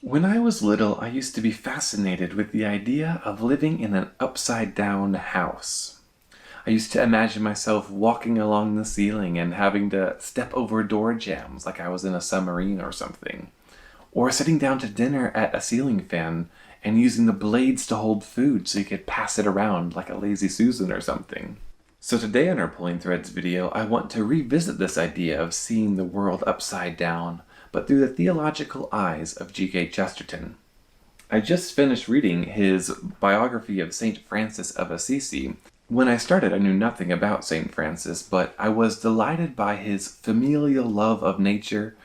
When I was little, I used to be fascinated with the idea of living in an upside-down house. I used to imagine myself walking along the ceiling and having to step over door jambs like I was in a submarine or something. Or sitting down to dinner at a ceiling fan and using the blades to hold food so you could pass it around like a lazy Susan or something. So today in our Pulling Threads video, I want to revisit this idea of seeing the world upside down, but through the theological eyes of G.K. Chesterton. I just finished reading his biography of St. Francis of Assisi. When I started, I knew nothing about St. Francis, but I was delighted by his familial love of nature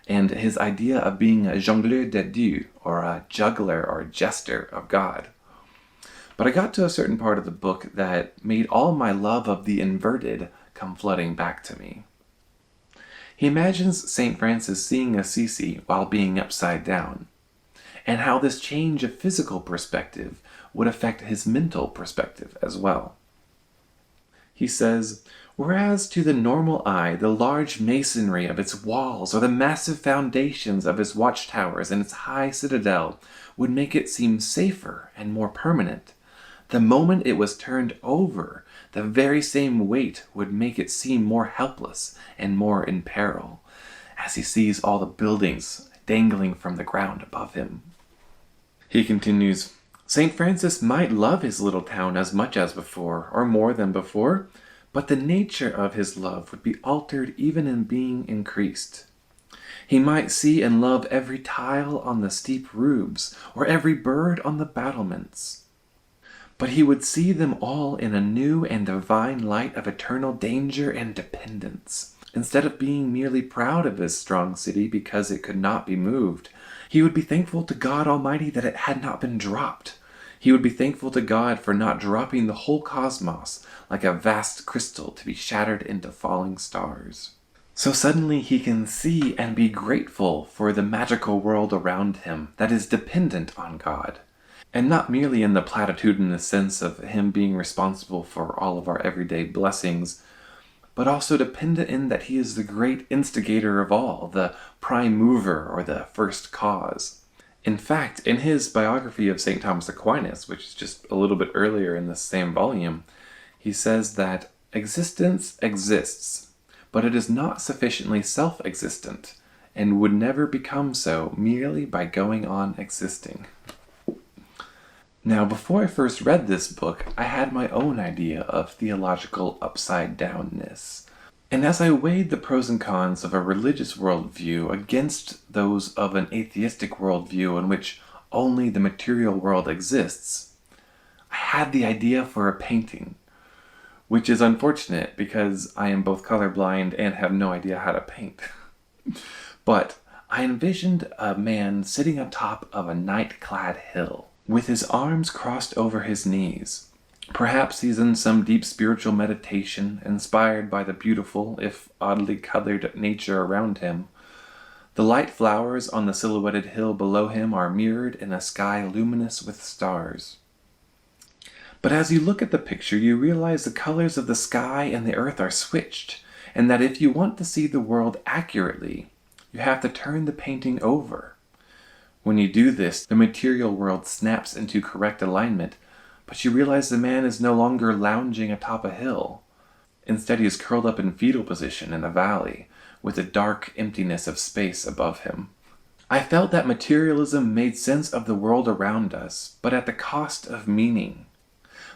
and his idea of being a jongleur de Dieu, or a juggler or jester of God. But I got to a certain part of the book that made all my love of the inverted come flooding back to me. He imagines St. Francis seeing Assisi while being upside down, and how this change of physical perspective would affect his mental perspective as well. He says, whereas to the normal eye the large masonry of its walls or the massive foundations of its watchtowers and its high citadel would make it seem safer and more permanent, the moment it was turned over, the very same weight would make it seem more helpless and more in peril, as he sees all the buildings dangling from the ground above him. He continues, St. Francis might love his little town as much as before, or more than before, but the nature of his love would be altered even in being increased. He might see and love every tile on the steep roofs, or every bird on the battlements. But he would see them all in a new and divine light of eternal danger and dependence. Instead of being merely proud of his strong city because it could not be moved, he would be thankful to God Almighty that it had not been dropped. He would be thankful to God for not dropping the whole cosmos like a vast crystal to be shattered into falling stars. So suddenly he can see and be grateful for the magical world around him that is dependent on God. And not merely in the platitudinous sense of him being responsible for all of our everyday blessings, but also dependent in that he is the great instigator of all, the prime mover or the first cause. In fact, in his biography of St. Thomas Aquinas, which is just a little bit earlier in the same volume, he says that existence exists, but it is not sufficiently self-existent, and would never become so merely by going on existing. Now, before I first read this book, I had my own idea of theological upside-downness. And as I weighed the pros and cons of a religious worldview against those of an atheistic worldview in which only the material world exists, I had the idea for a painting, which is unfortunate because I am both colorblind and have no idea how to paint. But I envisioned a man sitting atop of a night-clad hill, with his arms crossed over his knees. Perhaps he's in some deep spiritual meditation, inspired by the beautiful, if oddly colored, nature around him. The light flowers on the silhouetted hill below him are mirrored in a sky luminous with stars. But as you look at the picture, you realize the colors of the sky and the earth are switched, and that if you want to see the world accurately, you have to turn the painting over. When you do this, the material world snaps into correct alignment, but you realize the man is no longer lounging atop a hill. Instead, he is curled up in fetal position in a valley, with a dark emptiness of space above him. I felt that materialism made sense of the world around us, but at the cost of meaning.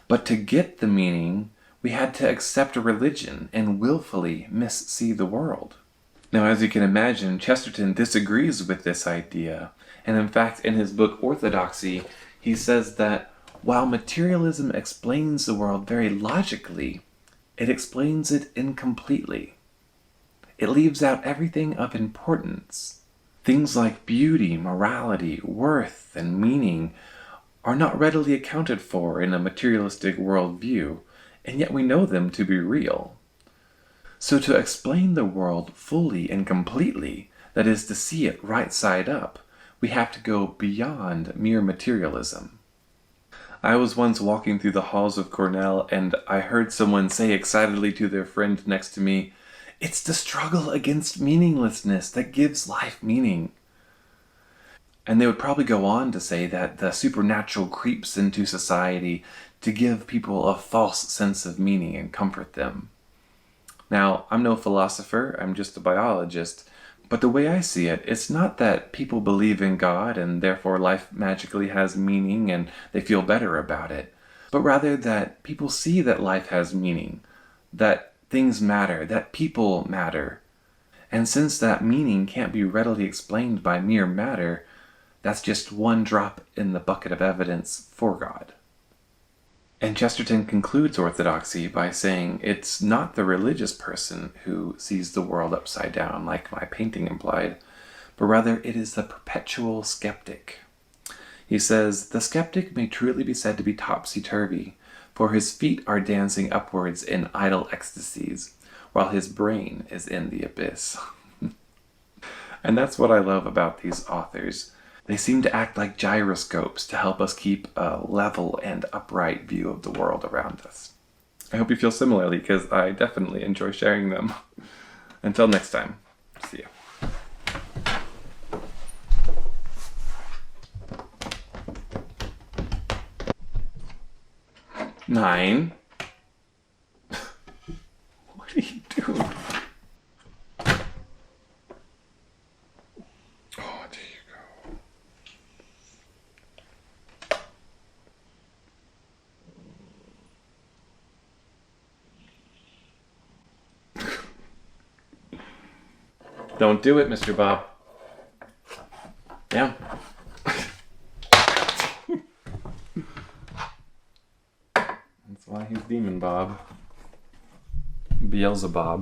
But to get the meaning, we had to accept a religion and willfully missee the world. Now, as you can imagine, Chesterton disagrees with this idea. And in fact, in his book Orthodoxy, he says that while materialism explains the world very logically, it explains it incompletely. It leaves out everything of importance. Things like beauty, morality, worth, and meaning are not readily accounted for in a materialistic worldview, and yet we know them to be real. So to explain the world fully and completely, that is to see it right side up, we have to go beyond mere materialism. I was once walking through the halls of Cornell and I heard someone say excitedly to their friend next to me, "It's the struggle against meaninglessness that gives life meaning." And they would probably go on to say that the supernatural creeps into society to give people a false sense of meaning and comfort them. Now, I'm no philosopher, I'm just a biologist, but the way I see it, it's not that people believe in God and therefore life magically has meaning and they feel better about it, but rather that people see that life has meaning, that things matter, that people matter. And since that meaning can't be readily explained by mere matter, that's just one drop in the bucket of evidence for God. And Chesterton concludes orthodoxy by saying it's not the religious person who sees the world upside down, like my painting implied, but rather it is the perpetual skeptic. He says, the skeptic may truly be said to be topsy-turvy, for his feet are dancing upwards in idle ecstasies, while his brain is in the abyss. And that's what I love about these authors. They seem to act like gyroscopes to help us keep a level and upright view of the world around us. I hope you feel similarly, because I definitely enjoy sharing them. Until next time, see you. Nine. What are you doing? Oh, there you go. Don't do it, Mr. Bob. Down. That's why he's Demon Bob. Beelzebub.